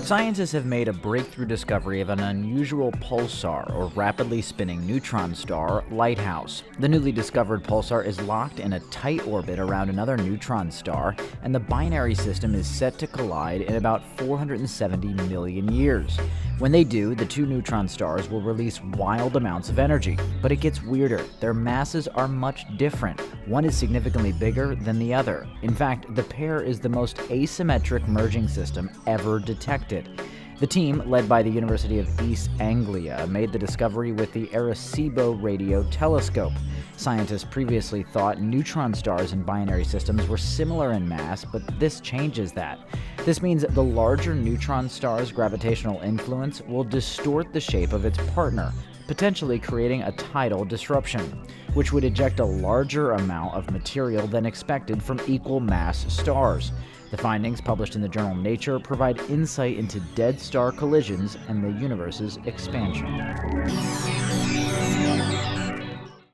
Scientists have made a breakthrough discovery of an unusual pulsar, or rapidly spinning neutron star, lighthouse. The newly discovered pulsar is locked in a tight orbit around another neutron star, and the binary system is set to collide in about 470 million years. When they do, the two neutron stars will release wild amounts of energy. But it gets weirder. Their masses are much different. One is significantly bigger than the other. In fact, the pair is the most asymmetric merging system ever detected. The team, led by the University of East Anglia, made the discovery with the Arecibo radio telescope. Scientists previously thought neutron stars and binary systems were similar in mass, but this changes that. This means the larger neutron star's gravitational influence will distort the shape of its partner, potentially creating a tidal disruption, which would eject a larger amount of material than expected from equal mass stars. The findings, published in the journal Nature, provide insight into dead star collisions and the universe's expansion.